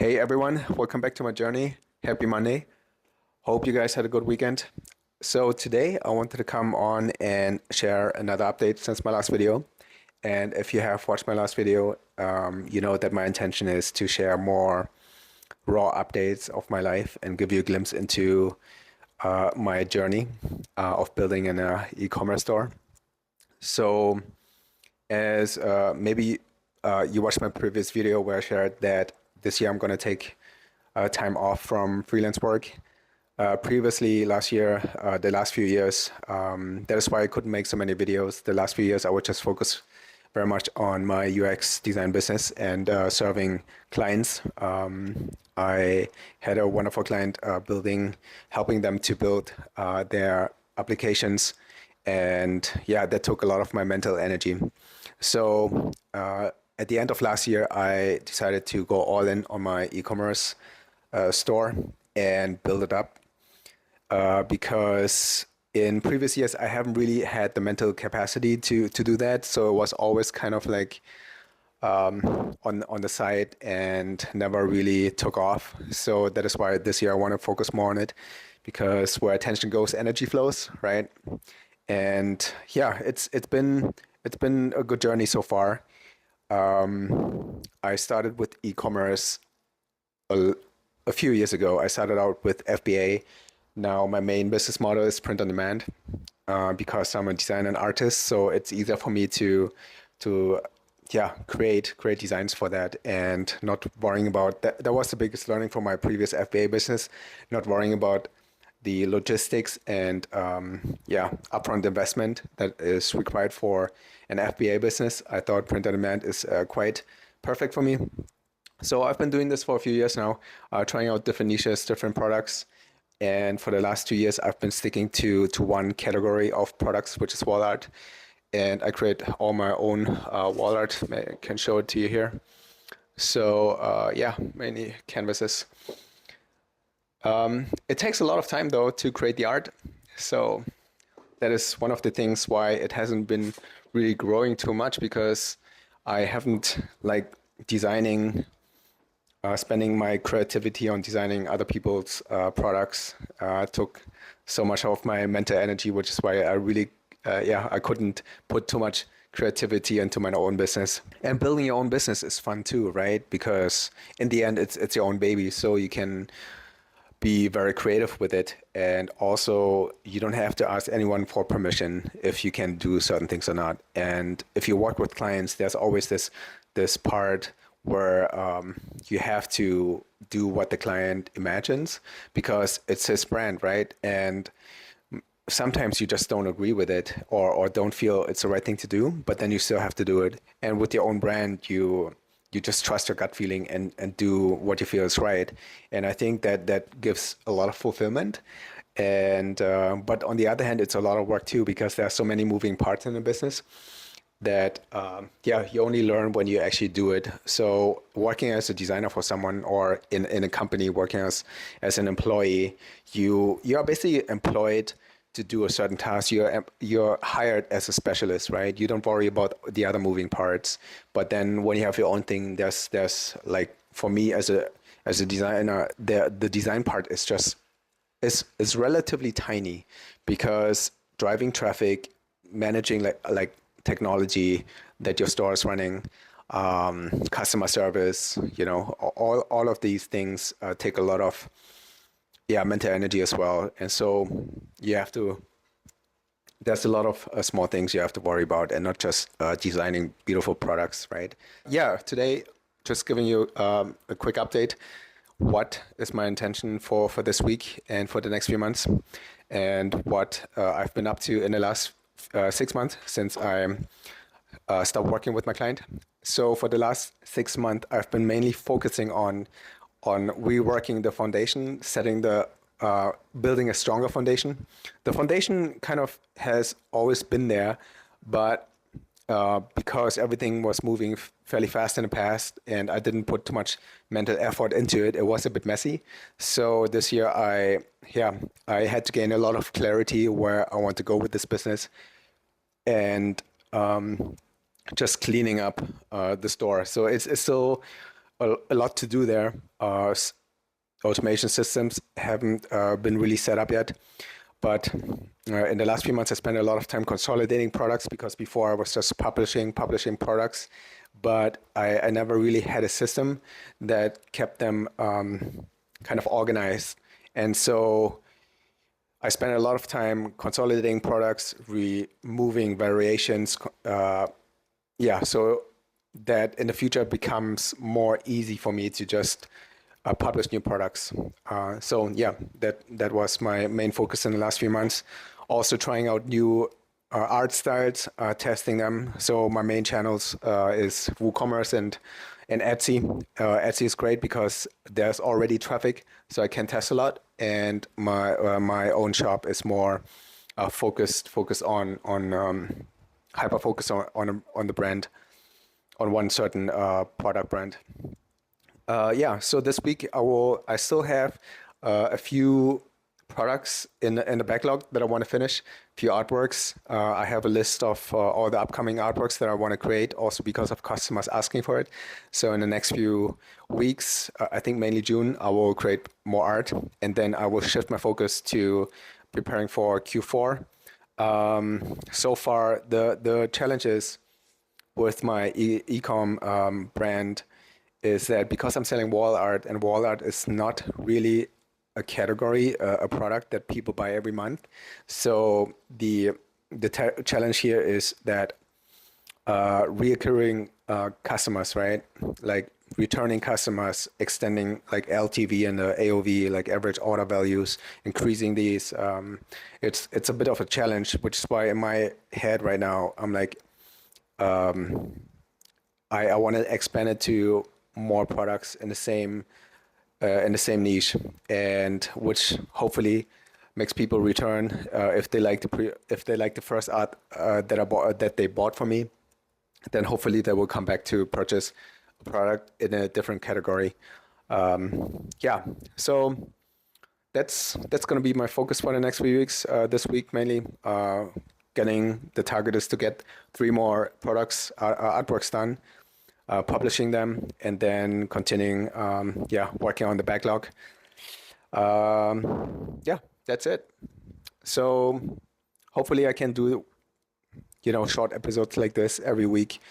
Hey everyone, welcome back to my journey. Happy Monday. Hope you guys had a good weekend. So today I wanted to come on and share another update since my last video. And if you have watched my last video, you know that my intention is to share more raw updates of my life and give you a glimpse into my journey of building an e-commerce store. So as maybe you watched my previous video where I shared that this year I'm going to take time off from freelance work. Previously, last year, the last few years, that is why I couldn't make so many videos. The last few years, I would just focus very much on my UX design business and serving clients. I had a wonderful client helping them to build their applications. And yeah, that took a lot of my mental energy. So at the end of last year, I decided to go all in on my e-commerce store and build it up because in previous years, I haven't really had the mental capacity to do that. So it was always kind of like on the side and never really took off. So that is why this year I want to focus more on it because where attention goes, energy flows, right? And yeah, it's been a good journey so far. I started with e-commerce a few years ago. I started out with FBA. Now my main business model is print on demand because I'm a designer and artist. So it's easier for me to create designs for that and not worrying about that. That was the biggest learning from my previous FBA business, not worrying about the logistics and upfront investment that is required for an FBA business. I thought print on demand is quite perfect for me. So I've been doing this for a few years now, trying out different niches, different products. And for the last 2 years, I've been sticking to one category of products, which is wall art. And I create all my own wall art. I can show it to you here. So mainly canvases. It takes a lot of time though to create the art. So that is one of the things why it hasn't been really growing too much because I haven't spending my creativity on designing other people's products took so much of my mental energy, which is why I really, I couldn't put too much creativity into my own business. And building your own business is fun too, right? Because in the end, it's your own baby, so you can be very creative with it. And also, you don't have to ask anyone for permission if you can do certain things or not. And if you work with clients, there's always this part where you have to do what the client imagines because it's his brand, right? And sometimes you just don't agree with it or don't feel it's the right thing to do, but then you still have to do it. And with your own brand, you just trust your gut feeling and do what you feel is right. And I think that gives a lot of fulfillment. And but on the other hand, it's a lot of work too because there are so many moving parts in the business that you only learn when you actually do it. So working as a designer for someone or in a company working as an employee, you are basically employed to do a certain task. You're hired as a specialist, right? You don't worry about the other moving parts. But then when you have your own thing, there's like for me as a designer, the design part is just is relatively tiny because driving traffic, managing like technology that your store is running, customer service, all of these things take a lot of mental energy as well. And so there's a lot of small things you have to worry about and not just designing beautiful products, right? Yeah, today, just giving you a quick update. What is my intention for this week and for the next few months and what I've been up to in the last 6 months since I stopped working with my client. So for the last 6 months, I've been mainly focusing on reworking the foundation, building a stronger foundation. The foundation kind of has always been there, but because everything was moving fairly fast in the past and I didn't put too much mental effort into it, it was a bit messy. So this year I had to gain a lot of clarity where I want to go with this business and just cleaning up the store. So it's still a lot to do there. Automation systems haven't been really set up yet. But in the last few months, I spent a lot of time consolidating products because before I was just publishing products, but I never really had a system that kept them kind of organized. And so I spent a lot of time consolidating products, removing variations. So that in the future it becomes more easy for me to just publish new products. That was my main focus in the last few months. Also trying out new art styles, testing them. So my main channels is WooCommerce and Etsy. Etsy is great because there's already traffic, so I can test a lot. And my own shop is more focused on hyper focus on the brand, on one certain product brand. So this week I still have a few products in the backlog that I want to finish, a few artworks. I have a list of all the upcoming artworks that I want to create, also because of customers asking for it. So in the next few weeks, I think mainly June, I will create more art, and then I will shift my focus to preparing for Q4. So far, the challenges with my e-com brand is that because I'm selling wall art, and wall art is not really a category, a product that people buy every month. So the challenge here is that reoccurring customers, right? Like returning customers, extending like LTV and the AOV, like average order values, increasing these. It's a bit of a challenge, which is why in my head right now, I'm like, I want to expand it to more products in the same niche, and which hopefully makes people return if they like the first art that they bought from me. Then hopefully they will come back to purchase a product in a different category. So that's going to be my focus for the next few weeks. This week mainly, getting the target is to get 3 more products artworks done. Publishing them, and then continuing, working on the backlog. That's it. So hopefully I can do, short episodes like this every week,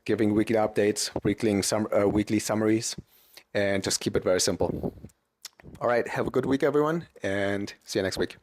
giving weekly updates, weekly summaries, and just keep it very simple. All right, have a good week, everyone, and see you next week.